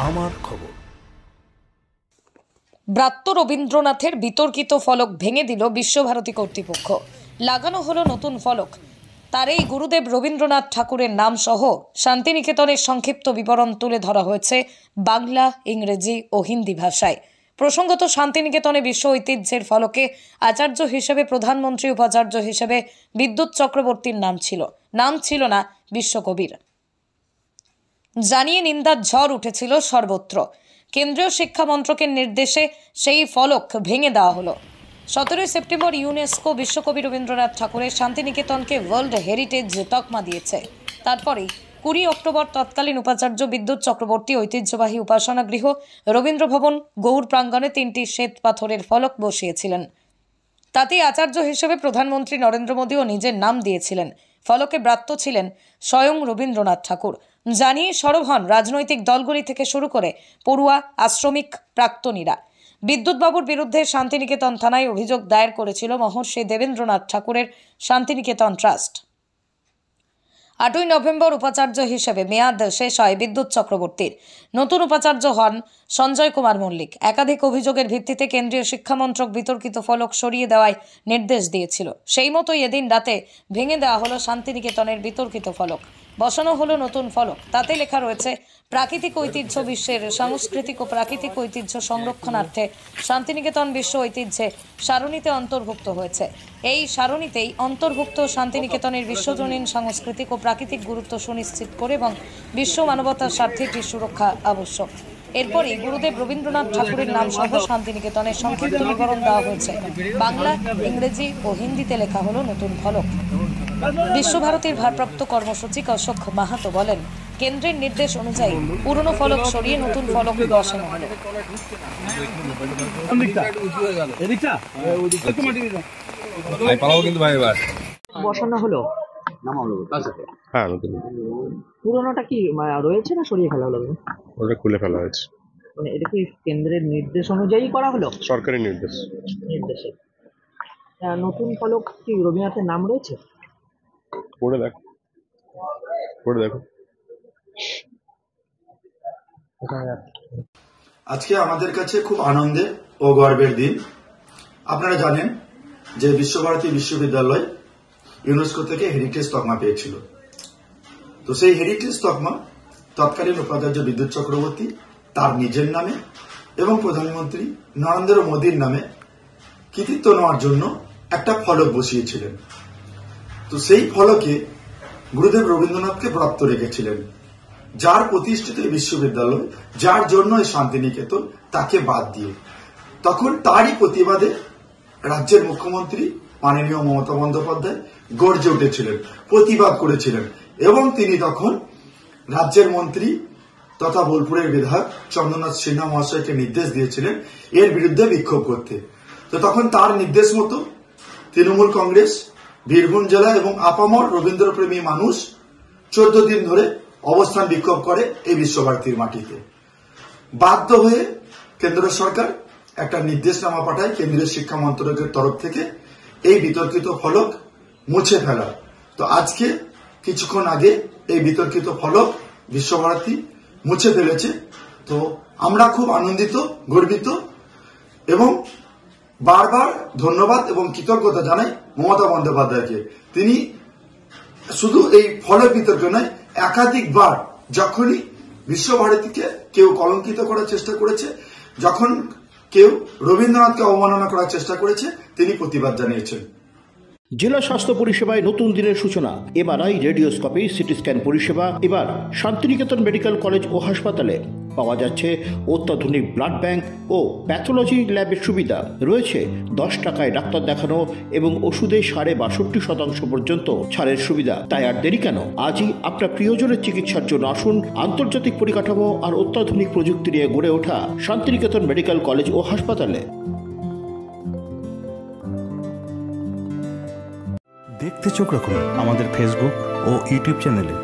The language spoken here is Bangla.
আমার খবর। ব্রাত্য রবীন্দ্রনাথের বিতর্কিত ফলক ভেঙে দিল বিশ্বভারতী কর্তৃপক্ষ। লাগানো হলো নতুন ফলক। তার এই গুরুদেব রবীন্দ্রনাথ ঠাকুরের নাম সহ শান্তিনিকেতনের সংক্ষিপ্ত বিবরণ তুলে ধরা হয়েছে বাংলা, ইংরেজি ও হিন্দি ভাষায়। প্রসঙ্গত, শান্তিনিকেতনে বিশ্ব ঐতিহ্যের ফলকে আচার্য হিসেবে প্রধানমন্ত্রী, উপাচার্য হিসেবে বিদ্যুৎ চক্রবর্তীর নাম ছিল না বিশ্বকবির। জানিয়ে নিন্দার ঝড় উঠেছিল সর্বত্র। কেন্দ্রীয় শিক্ষা মন্ত্রকের নির্দেশে সেই ফলক ভেঙে দেওয়া হলো। 17 সেপ্টেম্বর ইউনেস্কো বিশ্বকবি রবীন্দ্রনাথ ঠাকুরের শান্তিনিকেতনকে ওয়ার্ল্ড হেরিটেজ তকমা দিয়েছে। তারপরেই 20 অক্টোবর তৎকালীন উপাচার্য বিদ্যুৎ চক্রবর্তী ঐতিহ্যবাহী উপাসনা গৃহ রবীন্দ্র ভবন গৌড় প্রাঙ্গণে 3টি শ্বেত পাথরের ফলক বসিয়েছিলেন। তাতেই আচার্য হিসেবে প্রধানমন্ত্রী নরেন্দ্র মোদীও নিজের নাম দিয়েছিলেন। ফলকে ব্রাত্য ছিলেন স্বয়ং রবীন্দ্রনাথ ঠাকুর। জানিয়ে সরব হন রাজনৈতিক দলগুলি থেকে শুরু করে পড়ুয়া, আশ্রমিক, প্রাক্তনীরা। বিদ্যুৎবাবুর বিরুদ্ধে শান্তিনিকেতন থানায় অভিযোগ দায়ের করেছিল মহর্ষি দেবেন্দ্রনাথ ঠাকুরের শান্তিনিকেতন ট্রাস্ট। 8ই নভেম্বর উপাচার্য হিসেবে মেয়াদ শেষ হয় বিদ্যুৎ চক্রবর্তীর। নতুন উপাচার্য হন সঞ্জয় কুমার মল্লিক। একাধিক অভিযোগের ভিত্তিতে কেন্দ্রীয় শিক্ষামন্ত্রক বিতর্কিত ফলক সরিয়ে দেওয়ায় নির্দেশ দিয়েছিল। সেই মতোই এদিন রাতে ভেঙে দেওয়া হলো শান্তিনিকেতনের বিতর্কিত ফলক। বসানো হলো নতুন ফলক। তাতে লেখা রয়েছে, প্রাকৃতিক ঐতিহ্য বিশ্বের সাংস্কৃতিক ও প্রাকৃতিক ঐতিহ্য সংরক্ষণার্থে শান্তিনিকেতন বিশ্ব ঐতিহ্যে সারণীতে অন্তর্ভুক্ত হয়েছে। এই সারণীতেই অন্তর্ভুক্ত শান্তিনিকেতনের বিশ্বজনীন সাংস্কৃতিক ও প্রাকৃতিক গুরুত্ব সুনিশ্চিত করে এবং বিশ্ব মানবতার স্বার্থে এটি সুরক্ষা আবশ্যক। এরপরই গুরুদেব রবীন্দ্রনাথ ঠাকুরের নাম সহ শান্তিনিকেতনের সংক্ষিপ্ত বিবরণ দেওয়া হয়েছে। বাংলা, ইংরেজি ও হিন্দিতে লেখা হলো নতুন ফলক। বিশ্বভারতীর ভারপ্রাপ্ত কর্মসূচিক অশোক মাহাতো বলেন, কেন্দ্রের নির্দেশ অনুযায়ী পুরনো ফলক সরিয়ে নতুন ফলক বসানো হলো। বসানো হলো। হ্যাঁ, নতুন পুরোনোটা কি রয়েছে না সরিয়ে ফেলা হলো? ওটা খুলে ফেলা হয়েছে। মানে এটা কি কেন্দ্রের নির্দেশ অনুযায়ী করা হলো? সরকারি নির্দেশে। নতুন ফলক কি রবীন্দ্রনাথের নাম রয়েছে? পড়ে দেখো। আজকে আমাদের কাছে খুব আনন্দের ও গর্বের দিন। আপনারা জানেন যে বিশ্বভারতী বিশ্ববিদ্যালয় ইউনেস্কো থেকে হেরিটেজ তকমা পেয়েছিল। তো সেই হেরিটেজ তকমা তৎকালীন উপাচার্য বিদ্যুৎ চক্রবর্তী তার নিজের নামে এবং প্রধানমন্ত্রী নরেন্দ্র মোদীর নামে কৃতিত্ব নেওয়ার জন্য একটা ফলক বসিয়েছিলেন। তো সেই ফলকে গুরুদেব রবীন্দ্রনাথকে প্রাপ্ত রেখেছিলেন। যার প্রতিষ্ঠিত বিশ্ববিদ্যালয়, যার জন্য এই শান্তিনিকেতন, তাকে বাদ দিয়ে তখন তারই প্রতিবাদে রাজ্যের মুখ্যমন্ত্রী মাননীয় মমতা বন্দ্যোপাধ্যায় গর্জে উঠেছিলেন, প্রতিবাদ করেছিলেন এবং তিনি তখন রাজ্যের মন্ত্রী তথা বোলপুরের বিধায়ক চন্দ্রনাথ সিনহা মহাশয়কে নির্দেশ দিয়েছিলেন এর বিরুদ্ধে বিক্ষোভ করতে। তো তখন তার নির্দেশ মতো তৃণমূল কংগ্রেস বীরভূম জেলা এবং আপামর রবীন্দ্রপ্রেমী মানুষ 14 দিন ধরে অবস্থান বিক্ষোভ করে এই বিশ্বভারতীর মাটিতে। বাধ্য হয়ে কেন্দ্র সরকার একটা নির্দেশনামা পাঠায় কেন্দ্রীয় শিক্ষা মন্ত্রকের তরফ থেকে এই বিতর্কিত ফলক মুছে ফেলা। তো আজকে কিছুক্ষণ আগে এই বিতর্কিত ফলক বিশ্বভারতী মুছে ফেলেছে। তো আমরা খুব আনন্দিত, গর্বিত এবং বারবার ধন্যবাদ এবং কৃতজ্ঞতা জানাই মমতা বন্দ্যোপাধ্যায়কে। তিনি শুধু এই ফলক বিতর্ক নয়, একাধিকবার যখনই বিশ্বভারতীকে কেউ কলঙ্কিত করার চেষ্টা করেছে, যখন কেউ রবীন্দ্রনাথকে অবমাননা করার চেষ্টা করেছে, তিনি প্রতিবাদ জানিয়েছেন। জেলা স্বাস্থ্য পরিষেবায় নতুন দিনের সূচনা। এমআরআই, রেডিওস্কোপি, সিটি স্ক্যান পরিষেবা এবার শান্তিনিকেতন মেডিকেল কলেজ ও হাসপাতালে পাওয়া যাচ্ছে। অত্যাধুনিক ব্লাড ব্যাংক ও প্যাথোলজি ল্যাবের সুবিধা রয়েছে। 10 টাকায় ডাক্তার দেখানো এবং ওষুধে 62% পর্যন্ত ছাড়ের সুবিধা। তাই আর দেরি কেন? আজই আপনার প্রিয়জনের চিকিৎসার জন্য আসুন আন্তর্জাতিক পরিকাঠামো আর অত্যাধুনিক প্রযুক্তি নিয়ে গড়ে ওঠা শান্তিনিকেতন মেডিকেল কলেজ ও হাসপাতালে। দেখতে চোখ রাখুন আমাদের ফেসবুক ও ইউটিউব চ্যানেলে।